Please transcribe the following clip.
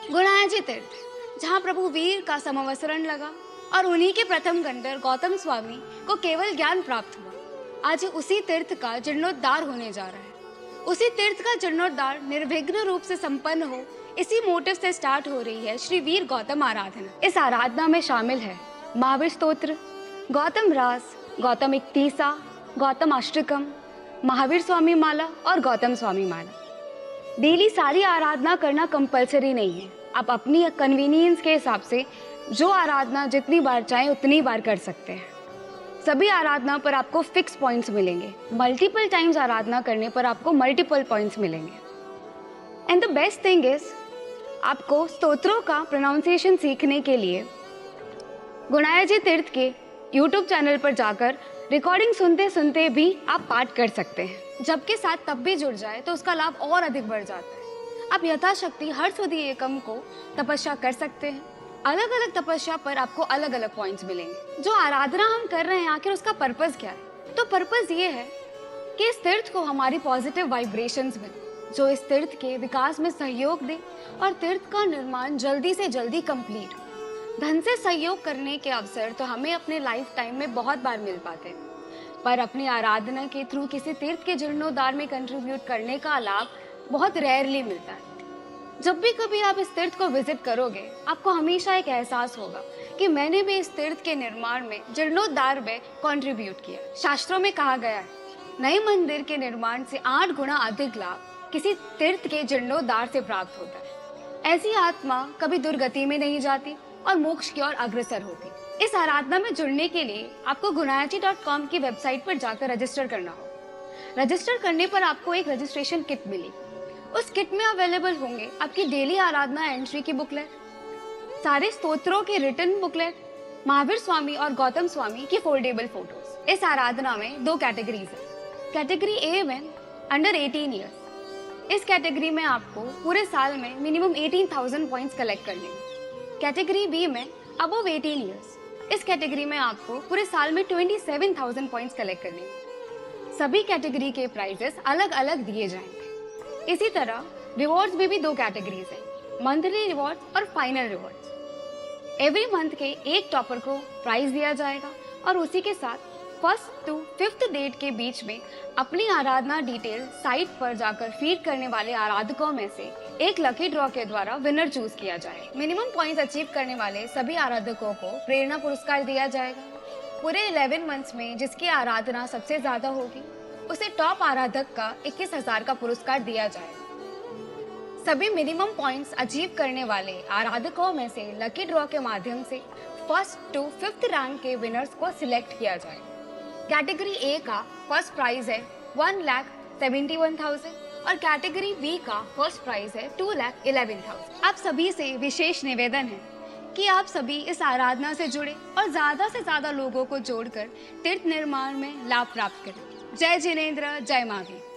गुणाजी तीर्थ, जहाँ प्रभु वीर का समवसरण लगा और उन्हीं के प्रथम गंडर गौतम स्वामी को केवल ज्ञान प्राप्त हुआ। आज उसी तीर्थ का जीर्णोद्धार होने जा रहा है। उसी तीर्थ का जीर्णोद्धार निर्विघ्न रूप से संपन्न हो, इसी मोटिव से स्टार्ट हो रही है श्री वीर गौतम आराधना। इस आराधना में शामिल है महावीर स्तोत्र, गौतम रास, गौतम इकतीसा, गौतम अष्टकम, महावीर स्वामी माला और गौतम स्वामी माला। डेली सारी आराधना करना कंपलसरी नहीं है। आप अपनी कन्वीनियंस के हिसाब से जो आराधना जितनी बार चाहें उतनी बार कर सकते हैं। सभी आराधना पर आपको फिक्स पॉइंट्स मिलेंगे। मल्टीपल टाइम्स आराधना करने पर आपको मल्टीपल पॉइंट्स मिलेंगे। And the best thing is, आपको स्तोत्रों का प्रोनाउंसिएशन सीखने के लिए गुणाजी तीर्थ के यूट्यूब चैनल पर जाकर रिकॉर्डिंग सुनते सुनते भी आप पाठ कर सकते हैं। जबकि साथ तब भी जुड़ जाए तो उसका लाभ और अधिक बढ़ जाता है। आप यथाशक्ति हर सुधी एकम को तपस्या कर सकते हैं। अलग अलग तपस्या पर आपको अलग अलग पॉइंट्स मिलेंगे। जो आराधना हम कर रहे हैं, आखिर उसका पर्पस क्या है? तो पर्पस ये है कि इस तीर्थ को हमारी पॉजिटिव वाइब्रेशंस मिले, जो इस तीर्थ के विकास में सहयोग दे और तीर्थ का निर्माण जल्दी से जल्दी कंप्लीट हो। धन से सहयोग करने के अवसर तो हमें अपने लाइफ टाइम में बहुत बार मिल पाते हैं, पर अपनी आराधना के थ्रू किसी तीर्थ के जीर्णोद्धार में कंट्रीब्यूट करने का लाभ बहुत रेयरली मिलता है। जब भी कभी आप इस तीर्थ को विजिट करोगे, आपको हमेशा एक एहसास होगा कि मैंने भी इस तीर्थ के निर्माण में, जीर्णोद्धार में कंट्रीब्यूट किया। शास्त्रों में कहा गया है, नए मंदिर के निर्माण से 8 गुना अधिक लाभ किसी तीर्थ के जीर्णोद्धार से प्राप्त होता है। ऐसी आत्मा कभी दुर्गति में नहीं जाती और मोक्ष की ओर अग्रसर होती। इस आराधना में जुड़ने के लिए आपको gunayachi.com की वेबसाइट पर जाकर रजिस्टर करना होगा। रजिस्टर करने पर आपको एक रजिस्ट्रेशन किट मिलेगी। उस किट में अवेलेबल होंगे आपकी डेली आराधना एंट्री की बुकलेट, सारे स्तोत्रों के रिटर्न बुकलेट, महावीर स्वामी और गौतम स्वामी की फोल्डेबल फोटोज। इस आराधना में 2 कैटेगरीज है। कैटेगरी ए में अंडर 18 ईयर्स। इस कैटेगरी में आपको पूरे साल में मिनिमम 18,000 पॉइंट्स कलेक्ट करने हैं। कैटेगरी बी में अबव 18 ईयर्स। इस कैटेगरी में आपको पूरे साल में 27,000 पॉइंट्स कलेक्ट करने हैं। सभी कैटेगरी के प्राइजेस अलग अलग दिए जाएंगे। इसी तरह रिवॉर्ड्स में भी 2 कैटेगरीज हैं, मंथली रिवॉर्ड्स और फाइनल रिवॉर्ड्स। एवरी मंथ के एक टॉपर को प्राइज दिया जाएगा और उसी के साथ 1st to 5th डेट के बीच में अपनी आराधना डिटेल साइट पर जाकर फीड करने वाले आराधकों में से एक लकी ड्रॉ के द्वारा विनर चूज किया जाए। मिनिमम पॉइंट्स अचीव करने वाले सभी आराधकों को प्रेरणा पुरस्कार दिया जाएगा। पूरे 11 मंथ्स में जिसकी आराधना सबसे ज्यादा होगी उसे टॉप आराधक का 21,000 का पुरस्कार दिया जाएगा। सभी मिनिमम पॉइंट्स अचीव करने वाले आराधकों में से लकी ड्रॉ के माध्यम से 1st to 5th रैंक के विनर्स को सिलेक्ट किया जाएगा। कैटेगरी ए का फर्स्ट प्राइज है 1,71,000 और कैटेगरी बी का फर्स्ट प्राइज है 2,11,000। आप सभी से विशेष निवेदन है कि आप सभी इस आराधना से जुड़े और ज्यादा से ज्यादा लोगों को जोड़कर तीर्थ निर्माण में लाभ प्राप्त करें। जय जिनेंद्र, जय महावीर।